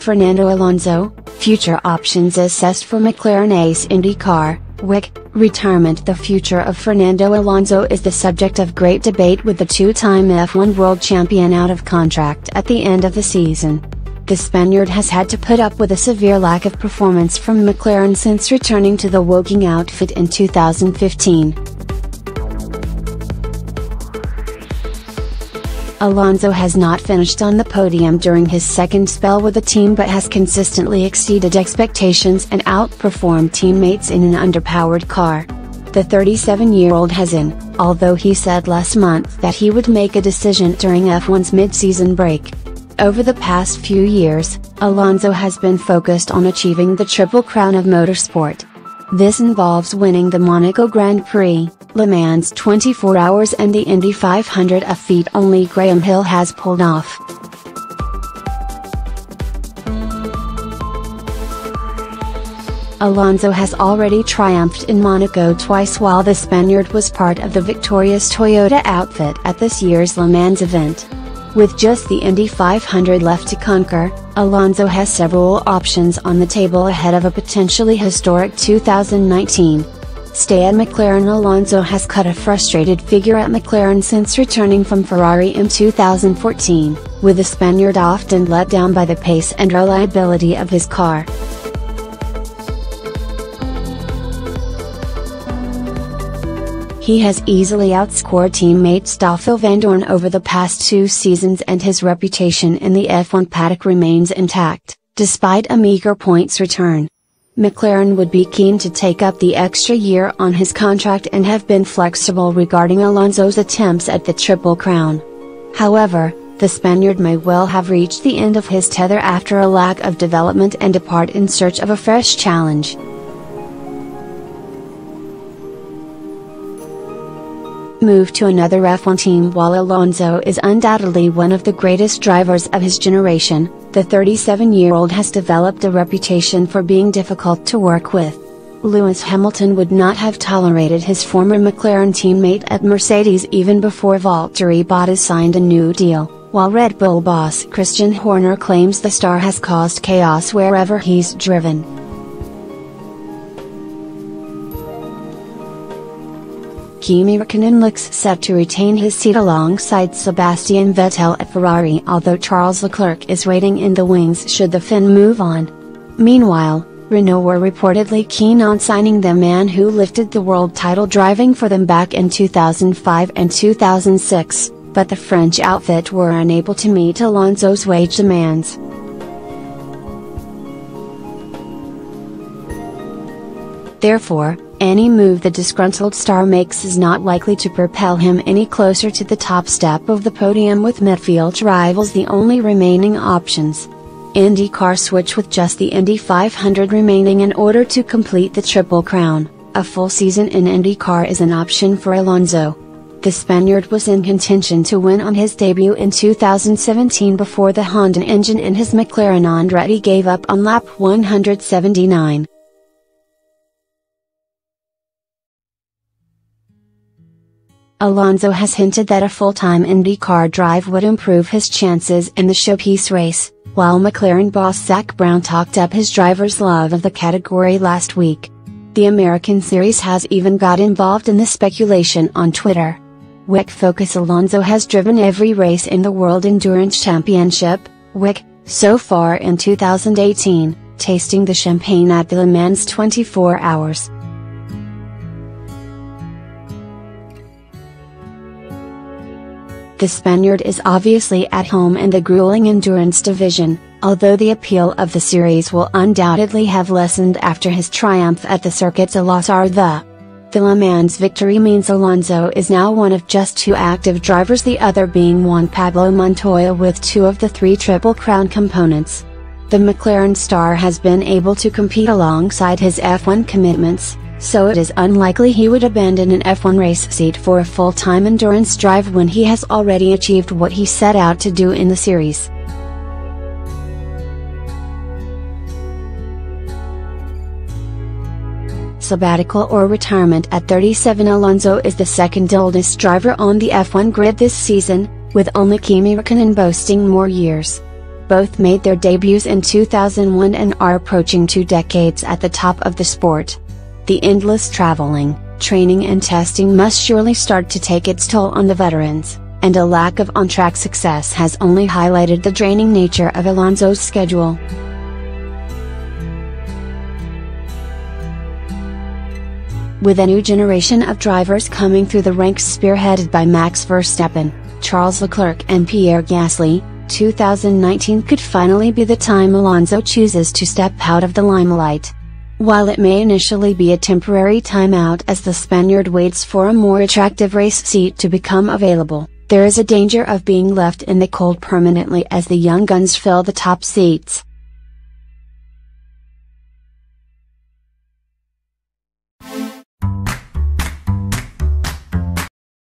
Fernando Alonso, future options assessed for McLaren ace IndyCar, WEC, retirement. The future of Fernando Alonso is the subject of great debate, with the two-time F1 world champion out of contract at the end of the season. The Spaniard has had to put up with a severe lack of performance from McLaren since returning to the Woking outfit in 2015. Alonso has not finished on the podium during his second spell with the team, but has consistently exceeded expectations and outperformed teammates in an underpowered car. The 37-year-old has although he said last month that he would make a decision during F1's mid-season break. Over the past few years, Alonso has been focused on achieving the Triple Crown of motorsport. This involves winning the Monaco Grand Prix, Le Mans 24 Hours and the Indy 500, a feat only Graham Hill has pulled off. Alonso has already triumphed in Monaco twice, while the Spaniard was part of the victorious Toyota outfit at this year's Le Mans event. With just the Indy 500 left to conquer, Alonso has several options on the table ahead of a potentially historic 2019. Stay at McLaren. Alonso has cut a frustrated figure at McLaren since returning from Ferrari in 2014, with the Spaniard often let down by the pace and reliability of his car. He has easily outscored teammate Stoffel Vandoorne over the past 2 seasons, and his reputation in the F1 paddock remains intact, despite a meager points return. McLaren would be keen to take up the extra year on his contract and have been flexible regarding Alonso's attempts at the Triple Crown. However, the Spaniard may well have reached the end of his tether after a lack of development and depart in search of a fresh challenge. Move to another F1 team. While Alonso is undoubtedly one of the greatest drivers of his generation, the 37-year-old has developed a reputation for being difficult to work with. Lewis Hamilton would not have tolerated his former McLaren teammate at Mercedes even before Valtteri Bottas signed a new deal, while Red Bull boss Christian Horner claims the star has caused chaos wherever he's driven. Kimi Räikkönen looks set to retain his seat alongside Sebastian Vettel at Ferrari, although Charles Leclerc is waiting in the wings should the Finn move on. Meanwhile, Renault were reportedly keen on signing the man who lifted the world title driving for them back in 2005 and 2006, but the French outfit were unable to meet Alonso's wage demands. Therefore, any move the disgruntled star makes is not likely to propel him any closer to the top step of the podium, with midfield rivals the only remaining options. IndyCar switch. With just the Indy 500 remaining in order to complete the Triple Crown, a full season in IndyCar is an option for Alonso. The Spaniard was in contention to win on his debut in 2017 before the Honda engine in his McLaren Andretti gave up on lap 179. Alonso has hinted that a full-time IndyCar drive would improve his chances in the showpiece race, while McLaren boss Zak Brown talked up his driver's love of the category last week. The American series has even got involved in the speculation on Twitter. WEC focus. Alonso has driven every race in the World Endurance Championship, WEC, so far in 2018, tasting the champagne at the Le Mans 24 Hours. The Spaniard is obviously at home in the grueling endurance division, although the appeal of the series will undoubtedly have lessened after his triumph at the circuit's Las. The Le Mans victory means Alonso is now one of just 2 active drivers, the other being Juan Pablo Montoya with 2 of the 3 Triple Crown components. The McLaren star has been able to compete alongside his F1 commitments, so it is unlikely he would abandon an F1 race seat for a full-time endurance drive when he has already achieved what he set out to do in the series. Sabbatical or retirement. At 37, Alonso is the second oldest driver on the F1 grid this season, with only Kimi Räikkönen boasting more years. Both made their debuts in 2001 and are approaching 2 decades at the top of the sport. The endless traveling, training and testing must surely start to take its toll on the veterans, and a lack of on-track success has only highlighted the draining nature of Alonso's schedule. With a new generation of drivers coming through the ranks spearheaded by Max Verstappen, Charles Leclerc and Pierre Gasly, 2019 could finally be the time Alonso chooses to step out of the limelight. While it may initially be a temporary timeout as the Spaniard waits for a more attractive race seat to become available, there is a danger of being left in the cold permanently as the young guns fill the top seats.